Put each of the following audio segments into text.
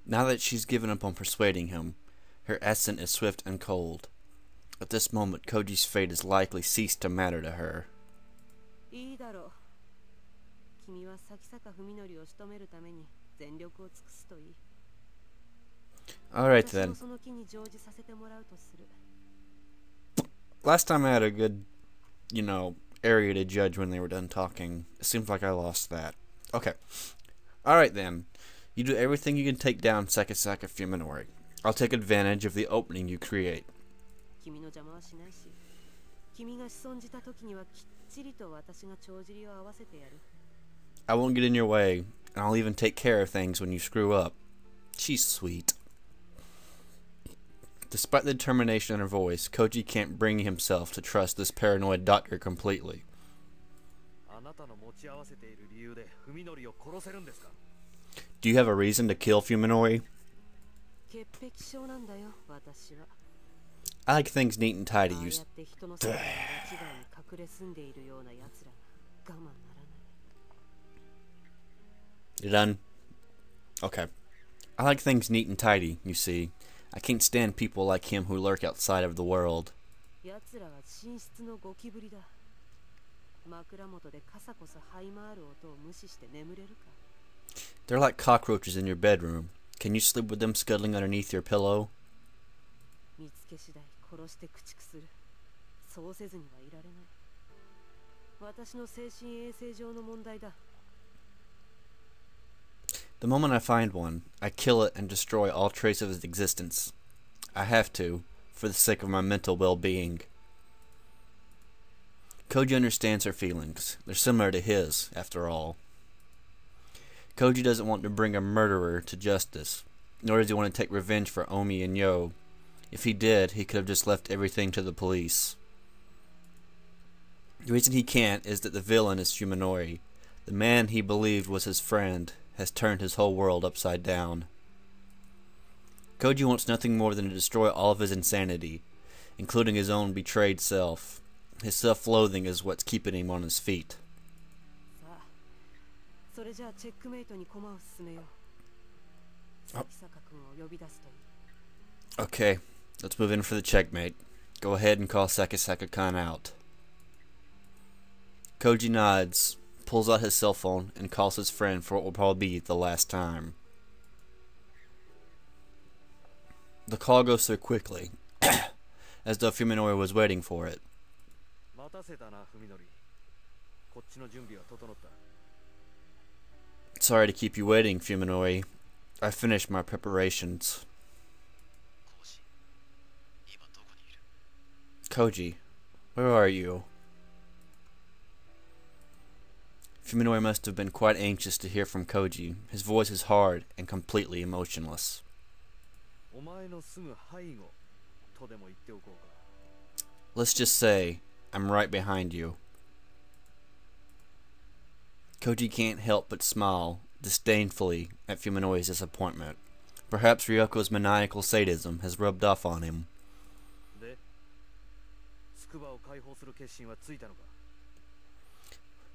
Now that she's given up on persuading him, her accent is swift and cold. At this moment, Kouji's fate has likely ceased to matter to her. Alright then. Last time I had a good, area to judge when they were done talking. It seems like I lost that. Okay. Alright then. You do everything you can take down Sakasaka Fuminori. I'll take advantage of the opening you create. I won't get in your way, and I'll even take care of things when you screw up. She's sweet. Despite the determination in her voice, Kouji can't bring himself to trust this paranoid doctor completely. Do you have a reason to kill Fuminori? I like things neat and tidy. You done? Okay. I like things neat and tidy, you see. I can't stand people like him who lurk outside of the world. They're like cockroaches in your bedroom. Can you sleep with them scuttling underneath your pillow? The moment I find one, I kill it and destroy all trace of its existence. I have to, for the sake of my mental well-being. Kouji understands her feelings. They're similar to his, after all. Kouji doesn't want to bring a murderer to justice, nor does he want to take revenge for Omi and Yo. If he did, he could have just left everything to the police. The reason he can't is that the villain is Fuminori. The man he believed was his friend has turned his whole world upside down. Kouji wants nothing more than to destroy all of his insanity, including his own betrayed self. His self-loathing is what's keeping him on his feet. Oh. Okay, let's move in for the checkmate. Go ahead and call Sakasaka-kan out. Kouji nods, pulls out his cell phone, and calls his friend for what will probably be the last time. The call goes through quickly, as though Fuminori was waiting for it. Sorry to keep you waiting, Fuminori. I finished my preparations. Kouji, where are you? Fuminori must have been quite anxious to hear from Kouji. His voice is hard and completely emotionless. Let's just say, I'm right behind you. Kouji can't help but smile disdainfully at Fuminori's disappointment. Perhaps Ryoko's maniacal sadism has rubbed off on him.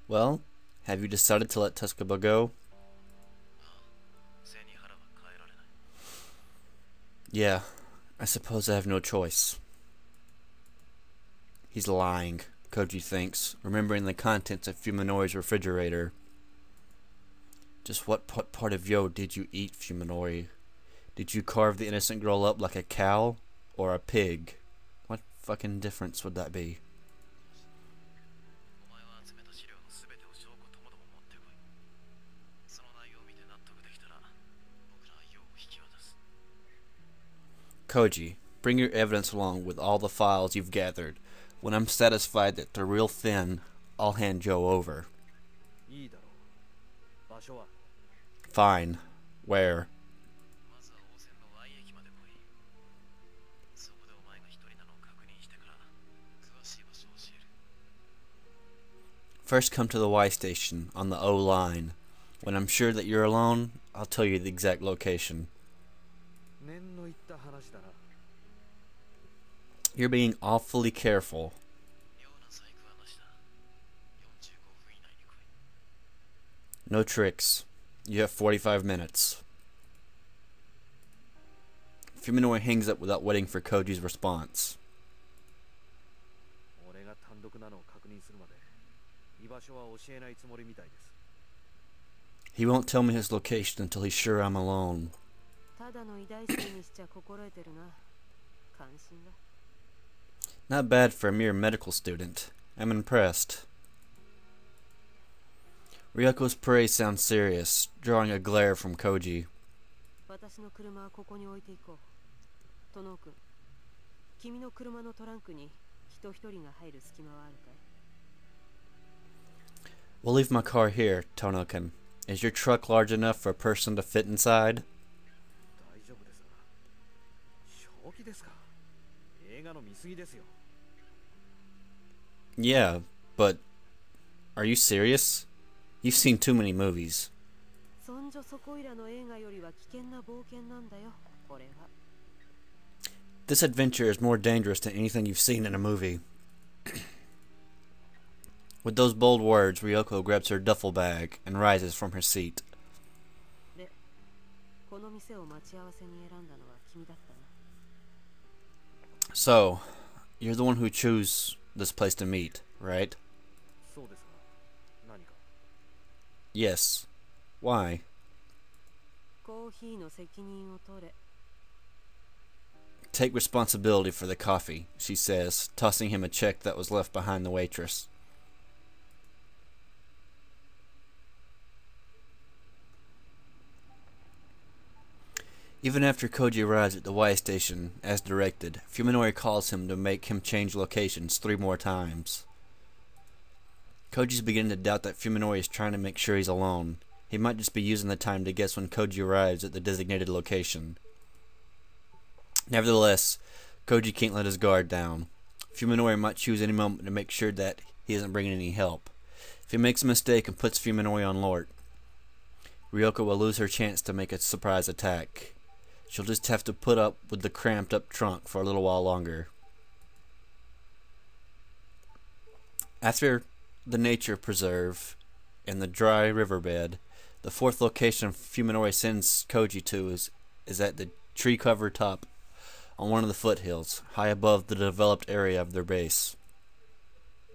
Well, have you decided to let Tsukuba go? Yeah, I suppose I have no choice. He's lying, Kouji thinks, remembering the contents of Fuminori's refrigerator. Just what part of Yo did you eat, Fuminori? Did you carve the innocent girl up like a cow or a pig? What fucking difference would that be? Kouji, bring your evidence along with all the files you've gathered. When I'm satisfied that they're real thin, I'll hand Joe over. Fine. Where? First come to the Y station on the O line. When I'm sure that you're alone, I'll tell you the exact location. You're being awfully careful. No tricks. You have 45 minutes. Fuminori hangs up without waiting for Kouji's response. He won't tell me his location until he's sure I'm alone. Not bad for a mere medical student. I'm impressed. Ryoko's praise sounds serious, drawing a glare from Kouji. We'll leave my car here, Tono-kun. Is your truck large enough for a person to fit inside? Yeah, but are you serious? You've seen too many movies. This adventure is more dangerous than anything you've seen in a movie. With those bold words, Ryoko grabs her duffel bag and rises from her seat. So, you're the one who chose this place to meet, right? Yes. Why? Take responsibility for the coffee, she says, tossing him a check that was left behind the waitress. Even after Kouji arrives at the Y station, as directed, Fuminori calls him to make him change locations 3 more times. Koji's beginning to doubt that Fuminori is trying to make sure he's alone. He might just be using the time to guess when Kouji arrives at the designated location. Nevertheless, Kouji can't let his guard down. Fuminori might choose any moment to make sure that he isn't bringing any help. If he makes a mistake and puts Fuminori on alert, Ryoko will lose her chance to make a surprise attack. She'll just have to put up with the cramped up trunk for a little while longer. After the nature preserve and the dry riverbed, the 4th location Fuminori sends Kouji to is at the tree-covered top on one of the foothills, high above the developed area of their base.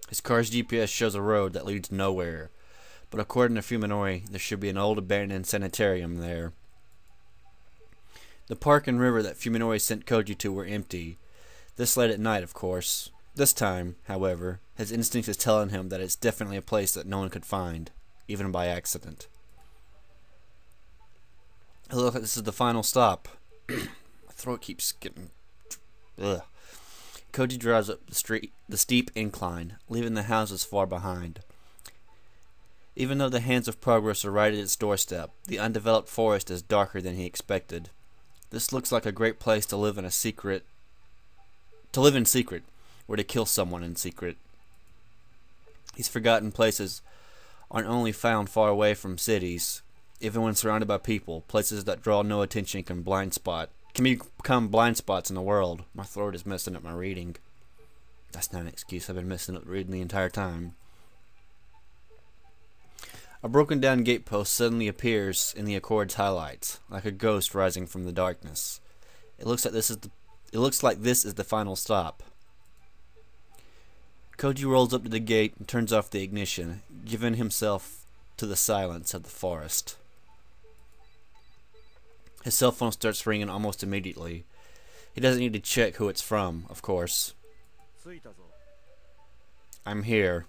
His car's GPS shows a road that leads nowhere, but according to Fuminori, there should be an old abandoned sanitarium there. The park and river that Fuminori sent Kouji to were empty. This late at night, of course. This time, however, his instinct is telling him that it's definitely a place that no one could find, even by accident. It looks like this is the final stop. My throat keeps getting... Ugh. Kouji drives up the steep incline, leaving the houses far behind. Even though the hands of progress are right at its doorstep, the undeveloped forest is darker than he expected. This looks like a great place to live in secret, or to kill someone in secret. These forgotten places aren't only found far away from cities, even when surrounded by people. Places that draw no attention can become blind spots in the world. My throat is messing up my reading. That's not an excuse. I've been messing up reading the entire time. A broken down gatepost suddenly appears in the Accord's highlights, like a ghost rising from the darkness. It looks like this is the final stop. Kouji rolls up to the gate and turns off the ignition, giving himself to the silence of the forest. His cell phone starts ringing almost immediately. He doesn't need to check who it's from, of course. I'm here.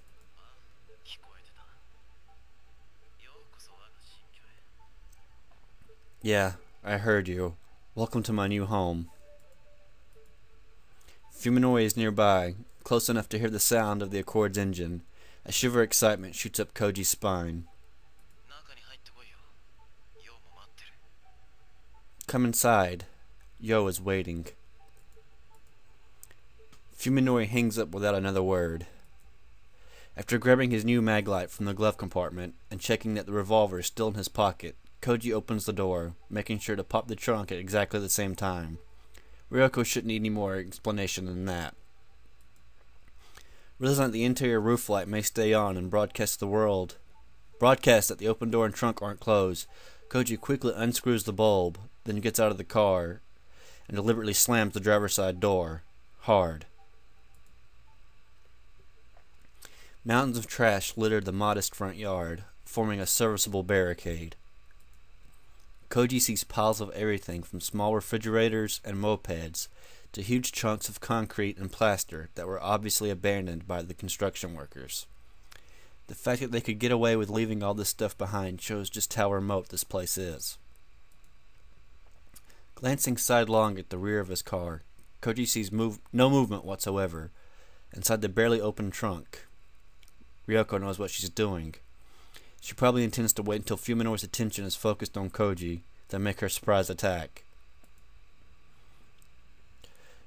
Yeah, I heard you. Welcome to my new home. Fuminori is nearby, close enough to hear the sound of the Accord's engine. A shiver of excitement shoots up Koji's spine. Come inside. Yo is waiting. Fuminori hangs up without another word. After grabbing his new maglite from the glove compartment and checking that the revolver is still in his pocket, Kouji opens the door, making sure to pop the trunk at exactly the same time. Ryoko shouldn't need any more explanation than that. Realizing that the interior roof light may stay on and broadcast to the world Broadcast that the open door and trunk aren't closed, Kouji quickly unscrews the bulb, then gets out of the car and deliberately slams the driver's side door hard. Mountains of trash littered the modest front yard, forming a serviceable barricade. Kouji sees piles of everything from small refrigerators and mopeds to huge chunks of concrete and plaster that were obviously abandoned by the construction workers. The fact that they could get away with leaving all this stuff behind shows just how remote this place is. Glancing sidelong at the rear of his car, Kouji sees no movement whatsoever inside the barely open trunk. Ryoko knows what she's doing. She probably intends to wait until Fuminore's attention is focused on Kouji, then make her surprise attack.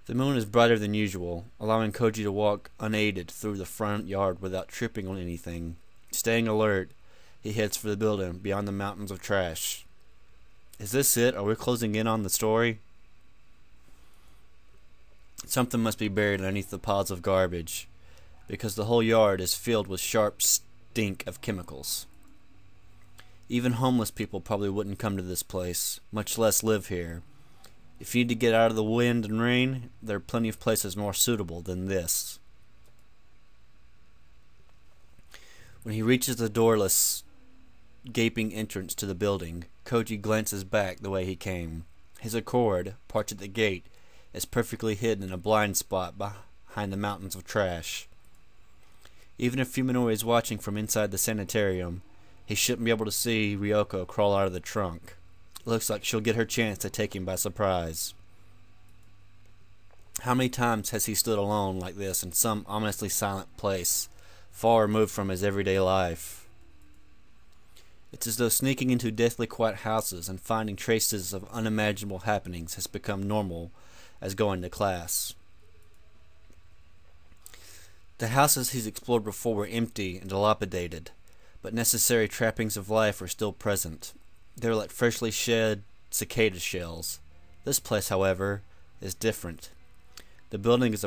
The moon is brighter than usual, allowing Kouji to walk unaided through the front yard without tripping on anything. Staying alert, he heads for the building beyond the mountains of trash. Is this it? Are we closing in on the story? Something must be buried underneath the piles of garbage, because the whole yard is filled with sharp stink of chemicals. Even homeless people probably wouldn't come to this place, much less live here. If you need to get out of the wind and rain, there are plenty of places more suitable than this. When he reaches the doorless, gaping entrance to the building, Kouji glances back the way he came. His Accord, parked at the gate, is perfectly hidden in a blind spot behind the mountains of trash. Even if Fuminori is watching from inside the sanitarium, he shouldn't be able to see Ryoko crawl out of the trunk. Looks like she'll get her chance to take him by surprise. How many times has he stood alone like this in some ominously silent place, far removed from his everyday life? It's as though sneaking into deathly quiet houses and finding traces of unimaginable happenings has become normal as going to class. The houses he's explored before were empty and dilapidated, but necessary trappings of life were still present. They were like freshly shed cicada shells. This place, however, is different. The building is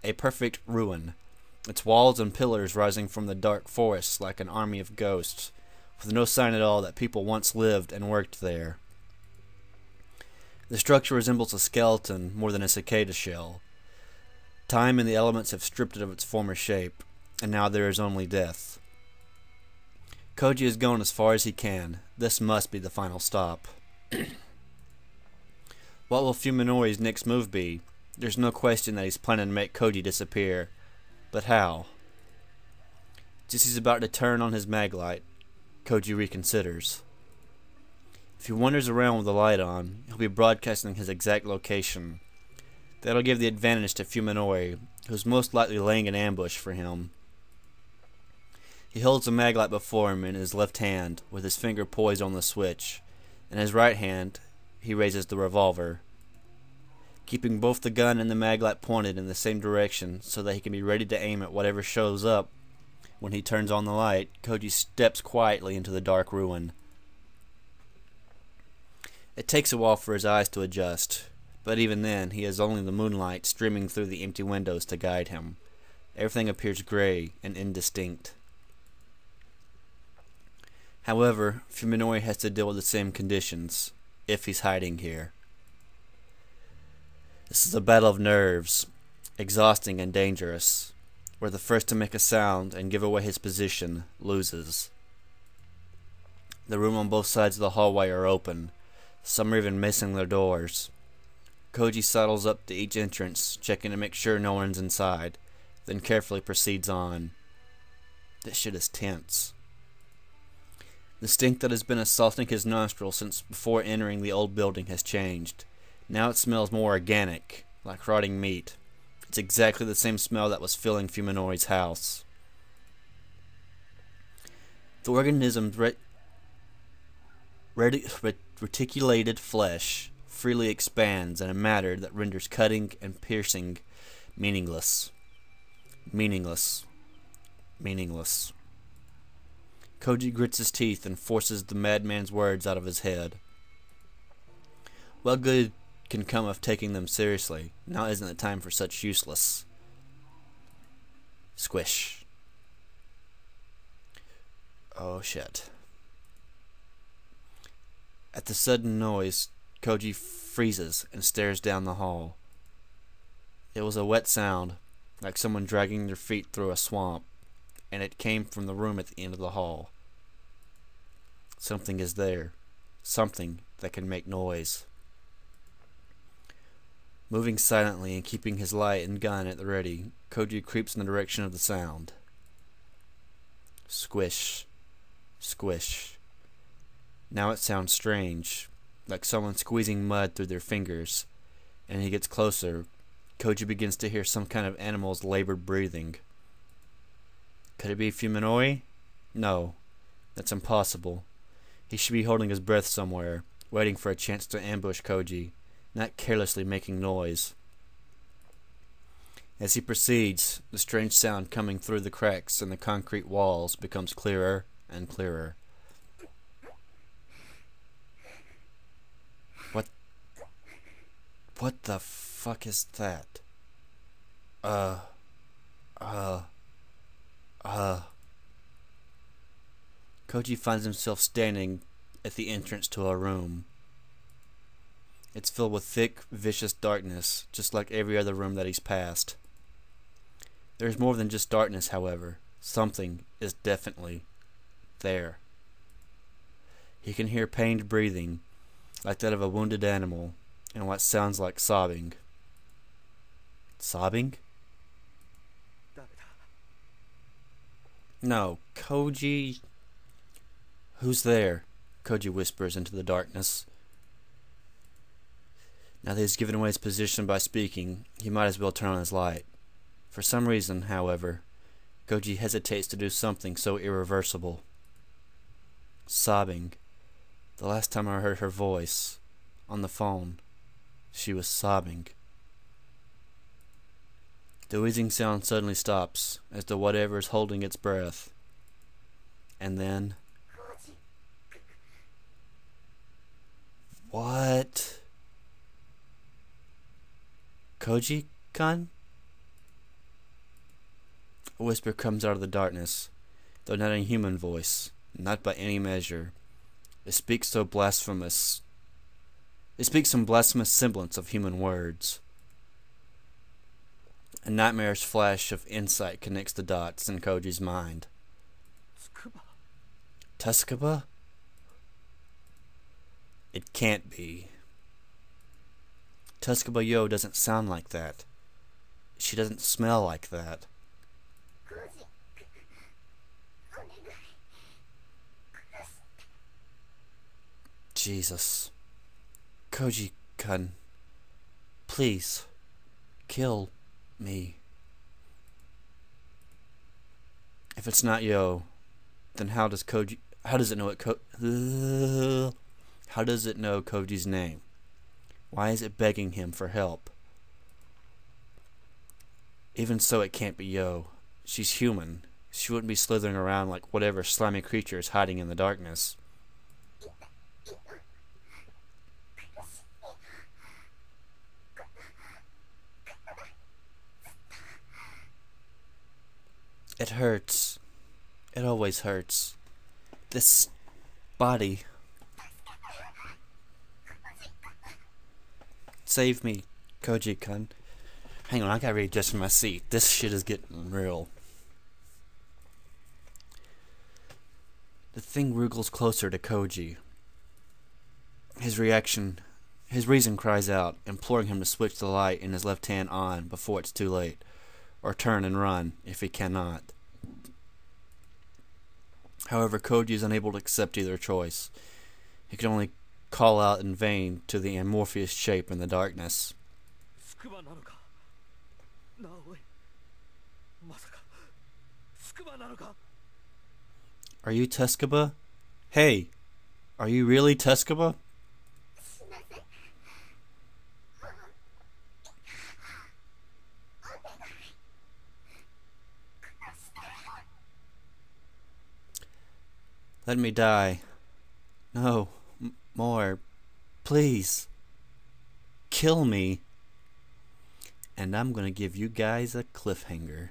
a perfect ruin, its walls and pillars rising from the dark forests like an army of ghosts, with no sign at all that people once lived and worked there. The structure resembles a skeleton more than a cicada shell. Time and the elements have stripped it of its former shape, and now there is only death. Kouji is going as far as he can. This must be the final stop. What will Fuminori's next move be? There's no question that he's planning to make Kouji disappear. But how? Just as he's about to turn on his mag light, Kouji reconsiders. If he wanders around with the light on, he'll be broadcasting his exact location. That'll give the advantage to Fuminori, who's most likely laying an ambush for him. He holds the mag light before him in his left hand, with his finger poised on the switch. In his right hand, he raises the revolver. Keeping both the gun and the mag light pointed in the same direction so that he can be ready to aim at whatever shows up when he turns on the light, Kouji steps quietly into the dark ruin. It takes a while for his eyes to adjust, but even then, he has only the moonlight streaming through the empty windows to guide him. Everything appears gray and indistinct. However, Fuminori has to deal with the same conditions, if he's hiding here. This is a battle of nerves, exhausting and dangerous, where the first to make a sound and give away his position loses. The room on both sides of the hallway are open, some are even missing their doors. Kouji sidles up to each entrance, checking to make sure no one's inside, then carefully proceeds on. This shit is tense. The stink that has been assaulting his nostrils since before entering the old building has changed. Now it smells more organic, like rotting meat. It's exactly the same smell that was filling Fuminori's house. The organism's reticulated flesh freely expands in a manner that renders cutting and piercing meaningless. Meaningless. Meaningless. Kouji grits his teeth and forces the madman's words out of his head. What good can come of taking them seriously? Now isn't the time for such useless. Squish. Oh shit. At the sudden noise, Kouji freezes and stares down the hall. It was a wet sound, like someone dragging their feet through a swamp, and it came from the room at the end of the hall. Something is there. Something that can make noise. Moving silently and keeping his light and gun at the ready, Kouji creeps in the direction of the sound. Squish. Squish. Now it sounds strange, like someone squeezing mud through their fingers, and he gets closer. Kouji begins to hear some kind of animal's labored breathing. Could it be Fuminori? No, that's impossible. He should be holding his breath somewhere, waiting for a chance to ambush Kouji, not carelessly making noise. As he proceeds, the strange sound coming through the cracks in the concrete walls becomes clearer and clearer. What the fuck is that? Kouji finds himself standing at the entrance to a room. It's filled with thick, vicious darkness, just like every other room that he's passed. There's more than just darkness, however. Something is definitely there. He can hear pained breathing, like that of a wounded animal, and what sounds like sobbing. Sobbing? No, Kouji. Who's there? Kouji whispers into the darkness. Now that he's given away his position by speaking, he might as well turn on his light. For some reason, however, Kouji hesitates to do something so irreversible. Sobbing. The last time I heard her voice, on the phone, she was sobbing. The wheezing sound suddenly stops, as though whatever is holding its breath. And then... What? Kouji-kun? A whisper comes out of the darkness, though not in a human voice, not by any measure. It speaks some blasphemous semblance of human words. A nightmarish flash of insight connects the dots in Kouji's mind. Tsukuba? It can't be. Tsukuba Yo doesn't sound like that. She doesn't smell like that. Jesus. Kouji-kun, please, kill me. If it's not Yo, then how does it know Kouji's name? Why is it begging him for help? Even so, it can't be Yo. She's human. She wouldn't be slithering around like whatever slimy creature is hiding in the darkness. It hurts. It always hurts. This body. Save me, Kouji-kun. Hang on, I gotta readjust my seat. This shit is getting real. The thing wriggles closer to Kouji. His reason cries out, imploring him to switch the light in his left hand on before it's too late, or turn and run if he cannot. However, Kouji is unable to accept either choice. He can only call out in vain to the amorphous shape in the darkness. Are you Tsukuba? Hey, are you really Tsukuba? Let me die. No, more. Please. Kill me. And I'm gonna give you guys a cliffhanger.